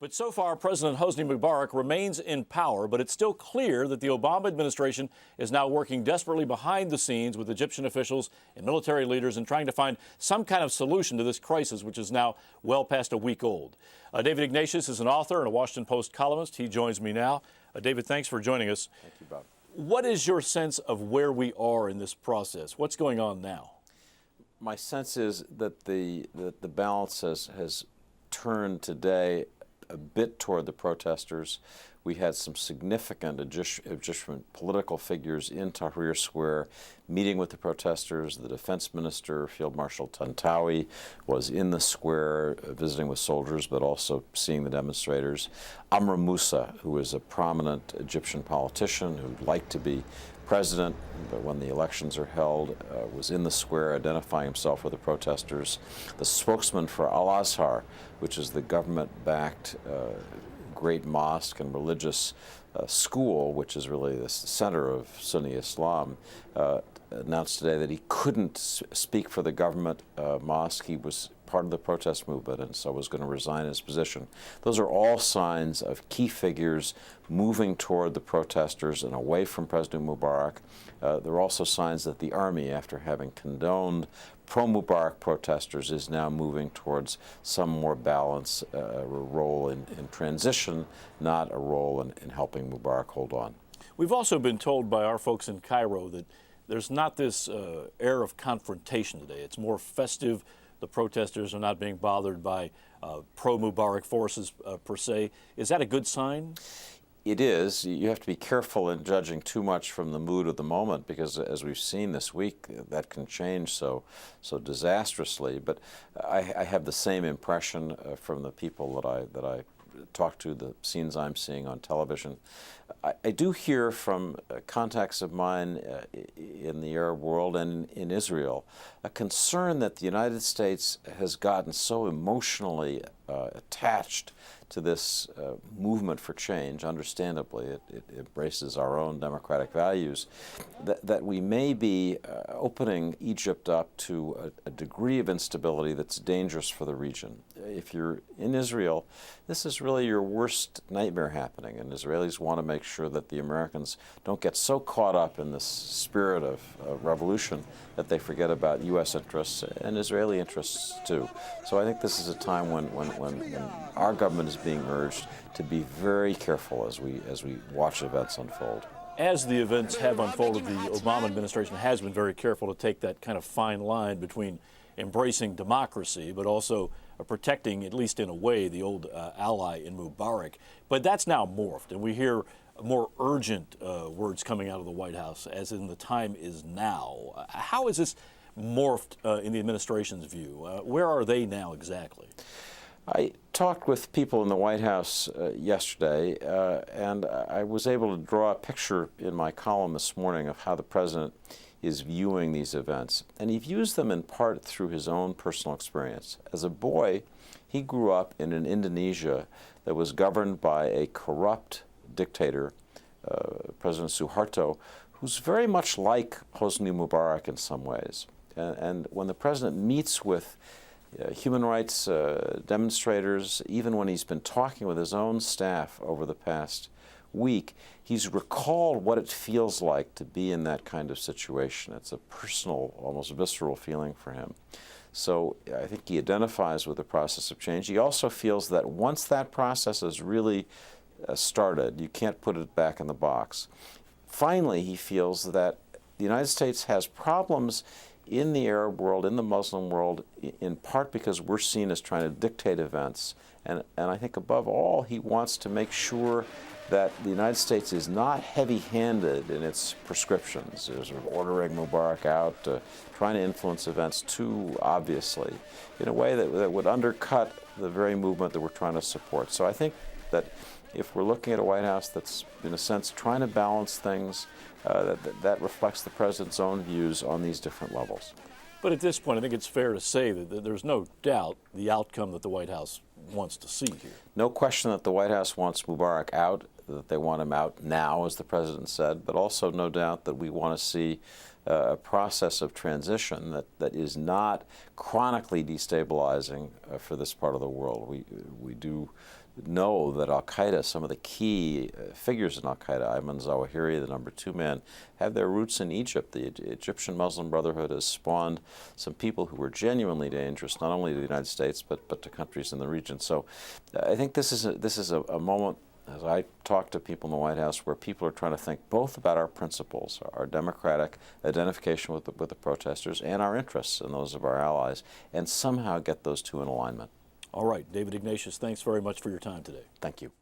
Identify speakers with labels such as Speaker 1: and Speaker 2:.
Speaker 1: But so far, President Hosni Mubarak remains in power, but it's still clear that the Obama administration is now working desperately behind the scenes with Egyptian officials and military leaders and trying to find some kind of solution to this crisis, which is now well past a week old. David Ignatius is an author and a Washington Post columnist. He joins me now. David, thanks for joining us.
Speaker 2: Thank you, Bob.
Speaker 1: What is your sense of where we are in this process? What's going on now?
Speaker 2: My sense is that the balance has turned today a bit toward the protesters. We had some significant Egyptian political figures in Tahrir Square meeting with the protesters. The defense minister, Field Marshal Tantawi, was in the square visiting with soldiers, but also seeing the demonstrators. Amr Moussa, who is a prominent Egyptian politician who'd like to be president, but when the elections are held, was in the square identifying himself with the protesters. The spokesman for Al-Azhar, which is the government-backed great mosque and religious school, which is really the center of Sunni Islam, announced today that he couldn't speak for the government mosque. He was part of the protest movement and so was going to resign his position. Those are all signs of key figures moving toward the protesters and away from President Mubarak. There are also signs that the army, after having condoned pro-Mubarak protesters, is now moving towards some more balance, a role in transition, not a role in helping Mubarak hold on.
Speaker 1: We've also been told by our folks in Cairo that there's not this air of confrontation today. It's more festive. The protesters are not being bothered by pro-Mubarak forces per se. Is that a good sign?
Speaker 2: It is. You have to be careful in judging too much from the mood of the moment, because as we've seen this week, that can change so disastrously. But I have the same impression from the people that I talk to, the scenes I'm seeing on television. I do hear from contacts of mine in the Arab world and in Israel a concern that the United States has gotten so emotionally attached to this movement for change. Understandably, it embraces our own democratic values, that we may be opening Egypt up to a degree of instability that's dangerous for the region. If you're in Israel, this is really your worst nightmare happening, and Israelis want to make sure that the Americans don't get so caught up in this spirit of revolution that they forget about U.S. interests and Israeli interests too. So I think this is a time when our government is being urged to be very careful as we watch events unfold.
Speaker 1: As the events have unfolded, the Obama administration has been very careful to take that kind of fine line between embracing democracy but also protecting, at least in a way, the old ally in Mubarak. But that's now morphed, and we hear more urgent words coming out of the White House, as in the time is now. How is this morphed in the administration's view? Where are they now exactly?
Speaker 2: I talked with people in the White House yesterday, and I was able to draw a picture in my column this morning of how the president is viewing these events. And he views them in part through his own personal experience. As a boy, he grew up in an Indonesia that was governed by a corrupt dictator, President Suharto, who's very much like Hosni Mubarak in some ways. And when the president meets with human rights demonstrators, even when he's been talking with his own staff over the past week, he's recalled what it feels like to be in that kind of situation. It's a personal, almost visceral feeling for him. So I think he identifies with the process of change. He also feels that once that process has really started, you can't put it back in the box. Finally, he feels that the United States has problems in the Arab world, in the Muslim world, in part because we're seen as trying to dictate events. And I think above all, he wants to make sure that the United States is not heavy-handed in its prescriptions, sort of ordering Mubarak out, trying to influence events too obviously, in a way that would undercut the very movement that we're trying to support. So I think that if we're looking at a White House that's, in a sense, trying to balance things, that reflects the president's own views on these different levels.
Speaker 1: But at this point, I think it's fair to say that there's no doubt the outcome that the White House wants to see here.
Speaker 2: No question that the White House wants Mubarak out, that they want him out now, as the president said, but also no doubt that we want to see a process of transition that is not chronically destabilizing for this part of the world. We do know that al-Qaeda, some of the key figures in al-Qaeda, Ayman Zawahiri, the number 2 man, have their roots in Egypt. The Egyptian Muslim Brotherhood has spawned some people who were genuinely dangerous, not only to the United States, but to countries in the region. So I think this is a moment, as I talk to people in the White House, where people are trying to think both about our principles, our democratic identification with the protesters, and our interests and those of our allies, and somehow get those two in alignment.
Speaker 1: All right, David Ignatius, thanks very much for your time today.
Speaker 2: Thank you.